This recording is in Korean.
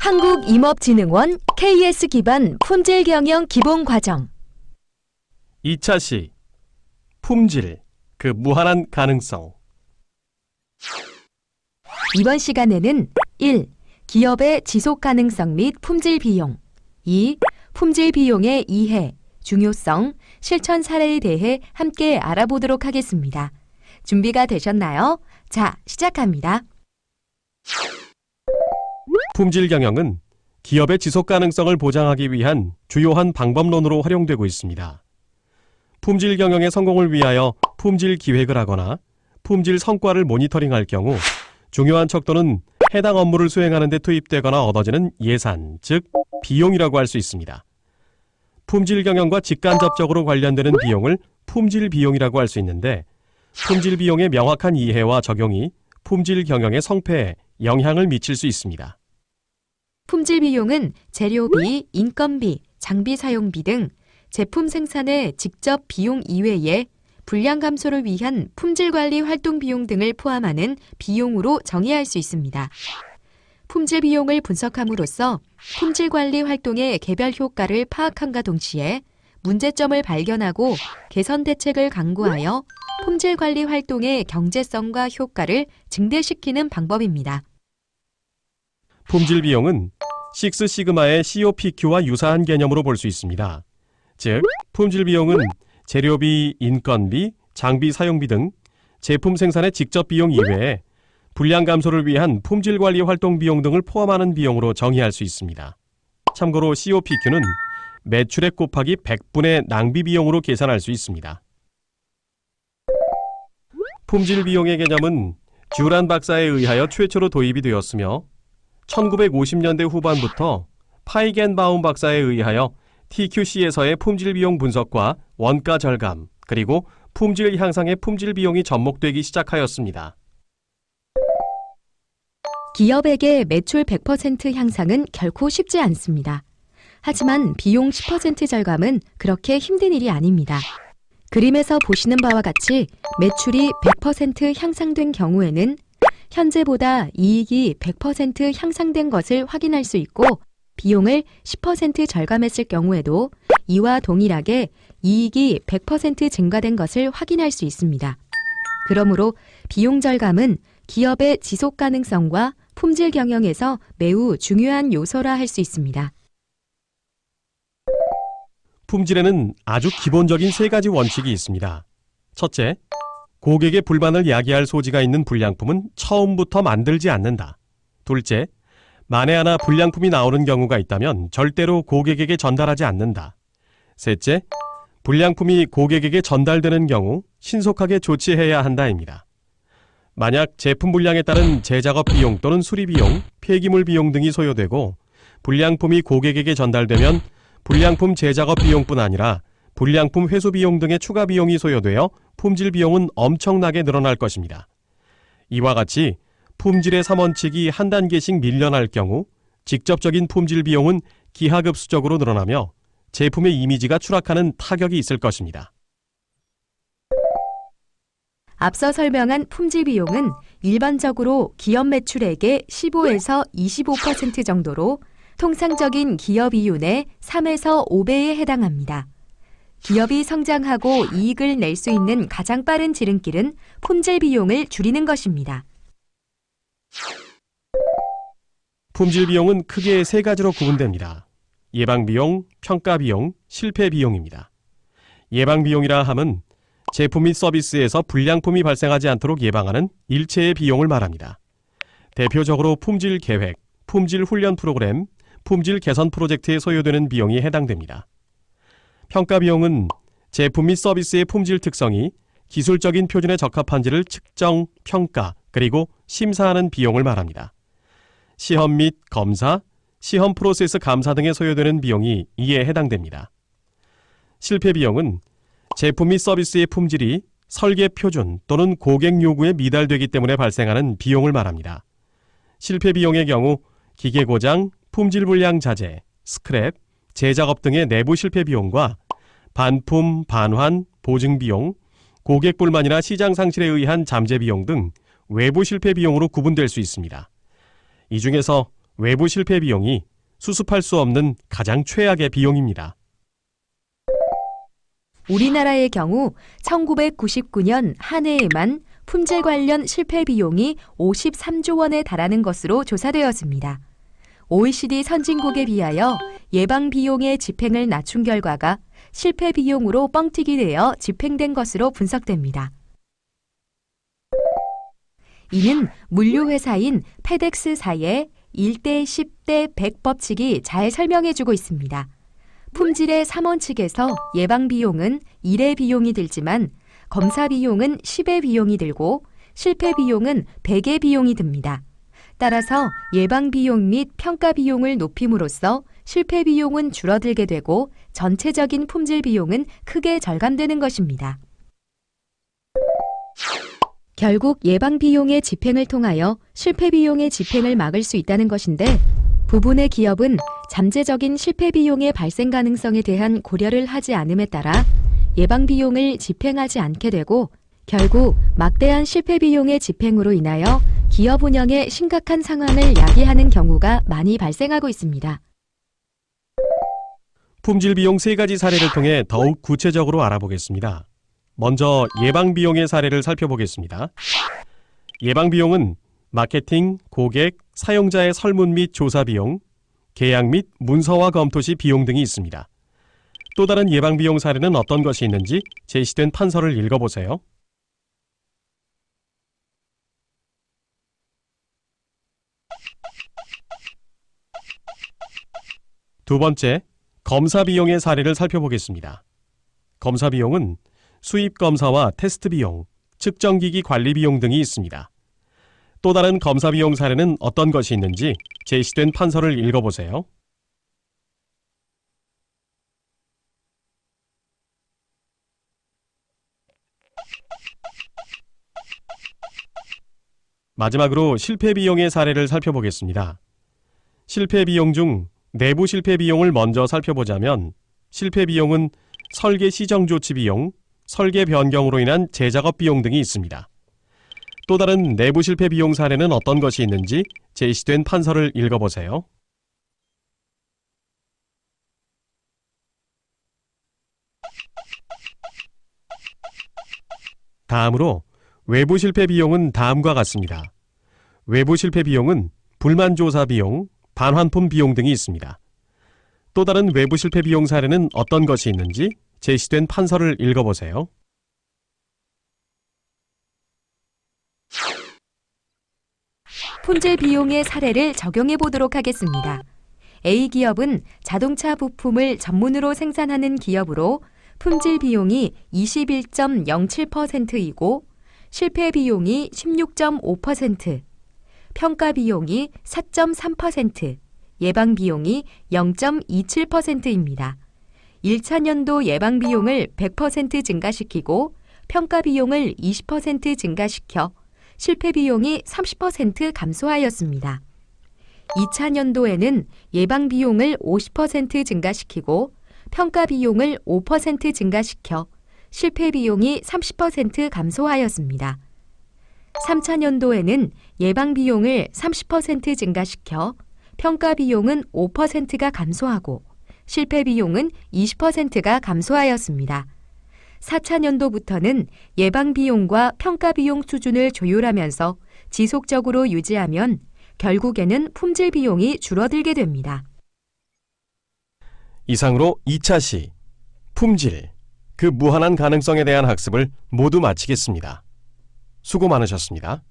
한국임업진흥원 KS 기반 품질경영 기본과정 2차 시 품질, 그 무한한 가능성. 이번 시간에는 1. 기업의 지속가능성 및 품질 비용 2. 품질 비용의 이해, 중요성, 실천 사례에 대해 함께 알아보도록 하겠습니다. 준비가 되셨나요? 자, 시작합니다. 품질 경영은 기업의 지속 가능성을 보장하기 위한 주요한 방법론으로 활용되고 있습니다. 품질 경영의 성공을 위하여 품질 기획을 하거나 품질 성과를 모니터링할 경우 중요한 척도는 해당 업무를 수행하는 데 투입되거나 얻어지는 예산, 즉 비용이라고 할 수 있습니다. 품질 경영과 직간접적으로 관련되는 비용을 품질 비용이라고 할 수 있는데, 품질 비용의 명확한 이해와 적용이 품질 경영의 성패에 영향을 미칠 수 있습니다. 품질 비용은 재료비, 인건비, 장비 사용비 등 제품 생산의 직접 비용 이외에 불량 감소를 위한 품질 관리 활동 비용 등을 포함하는 비용으로 정의할 수 있습니다. 품질 비용을 분석함으로써 품질 관리 활동의 개별 효과를 파악함과 동시에 문제점을 발견하고 개선 대책을 강구하여 품질 관리 활동의 경제성과 효과를 증대시키는 방법입니다. 품질 비용은 식스 시그마의 COPQ와 유사한 개념으로 볼 수 있습니다. 즉, 품질 비용은 재료비, 인건비, 장비 사용비 등 제품 생산의 직접 비용 이외에 불량 감소를 위한 품질 관리 활동 비용 등을 포함하는 비용으로 정의할 수 있습니다. 참고로 COPQ는 매출액 곱하기 100분의 낭비 비용으로 계산할 수 있습니다. 품질 비용의 개념은 듀란 박사에 의하여 최초로 도입이 되었으며 1950년대 후반부터 파이겐바움 박사에 의하여 TQC에서의 품질 비용 분석과 원가 절감, 그리고 품질 향상의 품질 비용이 접목되기 시작하였습니다. 기업에게 매출 100% 향상은 결코 쉽지 않습니다. 하지만 비용 10% 절감은 그렇게 힘든 일이 아닙니다. 그림에서 보시는 바와 같이 매출이 100% 향상된 경우에는 현재보다 이익이 100% 향상된 것을 확인할 수 있고, 비용을 10% 절감했을 경우에도 이와 동일하게 이익이 100% 증가된 것을 확인할 수 있습니다. 그러므로 비용 절감은 기업의 지속 가능성과 품질 경영에서 매우 중요한 요소라 할 수 있습니다. 품질에는 아주 기본적인 3가지 원칙이 있습니다. 첫째, 고객의 불만을 야기할 소지가 있는 불량품은 처음부터 만들지 않는다. 둘째, 만에 하나 불량품이 나오는 경우가 있다면 절대로 고객에게 전달하지 않는다. 셋째, 불량품이 고객에게 전달되는 경우 신속하게 조치해야 한다입니다. 만약 제품 불량에 따른 재작업 비용 또는 수리 비용, 폐기물 비용 등이 소요되고 불량품이 고객에게 전달되면 불량품 재작업 비용뿐 아니라 불량품 회수 비용 등의 추가 비용이 소요되어 품질 비용은 엄청나게 늘어날 것입니다. 이와 같이 품질의 3원칙이 한 단계씩 밀려날 경우 직접적인 품질 비용은 기하급수적으로 늘어나며 제품의 이미지가 추락하는 타격이 있을 것입니다. 앞서 설명한 품질 비용은 일반적으로 기업 매출액의 15에서 25% 정도로 통상적인 기업 이윤의 3에서 5배에 해당합니다. 기업이 성장하고 이익을 낼 수 있는 가장 빠른 지름길은 품질 비용을 줄이는 것입니다. 품질 비용은 크게 3가지로 구분됩니다. 예방 비용, 평가 비용, 실패 비용입니다. 예방 비용이라 함은 제품 및 서비스에서 불량품이 발생하지 않도록 예방하는 일체의 비용을 말합니다. 대표적으로 품질 계획, 품질 훈련 프로그램, 품질 개선 프로젝트에 소요되는 비용이 해당됩니다. 평가 비용은 제품 및 서비스의 품질 특성이 기술적인 표준에 적합한지를 측정, 평가, 그리고 심사하는 비용을 말합니다. 시험 및 검사, 시험 프로세스 감사 등에 소요되는 비용이 이에 해당됩니다. 실패 비용은 제품 및 서비스의 품질이 설계 표준 또는 고객 요구에 미달되기 때문에 발생하는 비용을 말합니다. 실패 비용의 경우 기계 고장, 품질 불량 자재, 스크랩, 재작업 등의 내부 실패 비용과 반품, 반환, 보증 비용, 고객 불만이나 시장 상실에 의한 잠재 비용 등 외부 실패 비용으로 구분될 수 있습니다. 이 중에서 외부 실패 비용이 수습할 수 없는 가장 최악의 비용입니다. 우리나라의 경우 1999년 한 해에만 품질 관련 실패 비용이 53조 원에 달하는 것으로 조사되었습니다. OECD 선진국에 비하여 예방 비용의 집행을 낮춘 결과가 실패 비용으로 뻥튀기 되어 집행된 것으로 분석됩니다. 이는 물류회사인 페덱스사의 1대 10대 100 법칙이 잘 설명해주고 있습니다. 품질의 3원 측에서 예방 비용은 1의 비용이 들지만 검사 비용은 10의 비용이 들고 실패 비용은 100의 비용이 듭니다. 따라서 예방 비용 및 평가 비용을 높임으로써 실패 비용은 줄어들게 되고 전체적인 품질 비용은 크게 절감되는 것입니다. 결국 예방 비용의 집행을 통하여 실패 비용의 집행을 막을 수 있다는 것인데 부분의 기업은 잠재적인 실패 비용의 발생 가능성에 대한 고려를 하지 않음에 따라 예방 비용을 집행하지 않게 되고 결국 막대한 실패 비용의 집행으로 인하여 기업 운영에 심각한 상황을 야기하는 경우가 많이 발생하고 있습니다. 품질 비용 3가지 사례를 통해 더욱 구체적으로 알아보겠습니다. 먼저 예방 비용의 사례를 살펴보겠습니다. 예방 비용은 마케팅, 고객, 사용자의 설문 및 조사 비용, 계약 및 문서화 검토 시 비용 등이 있습니다. 또 다른 예방 비용 사례는 어떤 것이 있는지 제시된 판서를 읽어보세요. 두 번째, 검사 비용의 사례를 살펴보겠습니다. 검사 비용은 수입 검사와 테스트 비용, 측정기기 관리 비용 등이 있습니다. 또 다른 검사 비용 사례는 어떤 것이 있는지 제시된 판서를 읽어보세요. 마지막으로 실패 비용의 사례를 살펴보겠습니다. 실패 비용 중 내부 실패 비용을 먼저 살펴보자면 실패 비용은 설계 시정 조치 비용, 설계 변경으로 인한 재작업 비용 등이 있습니다. 또 다른 내부 실패 비용 사례는 어떤 것이 있는지 제시된 판서를 읽어보세요. 다음으로 외부 실패 비용은 다음과 같습니다. 외부 실패 비용은 불만 조사 비용, 반환품 비용 등이 있습니다. 또 다른 외부 실패 비용 사례는 어떤 것이 있는지 제시된 판서를 읽어보세요. 품질 비용의 사례를 적용해 보도록 하겠습니다. A기업은 자동차 부품을 전문으로 생산하는 기업으로 품질 비용이 21.07%이고 실패 비용이 16.5%, 평가 비용이 4.3%, 예방 비용이 0.27%입니다. 1차 연도 예방 비용을 100% 증가시키고 평가 비용을 20% 증가시켜 실패 비용이 30% 감소하였습니다. 2차 연도에는 예방 비용을 50% 증가시키고 평가 비용을 5% 증가시켜 실패 비용이 30% 감소하였습니다. 3차 연도에는 예방 비용을 30% 증가시켜 평가 비용은 5%가 감소하고 실패 비용은 20%가 감소하였습니다. 4차 연도부터는 예방 비용과 평가 비용 수준을 조율하면서 지속적으로 유지하면 결국에는 품질 비용이 줄어들게 됩니다. 이상으로 2차 시, 품질, 그 무한한 가능성에 대한 학습을 모두 마치겠습니다. 수고 많으셨습니다.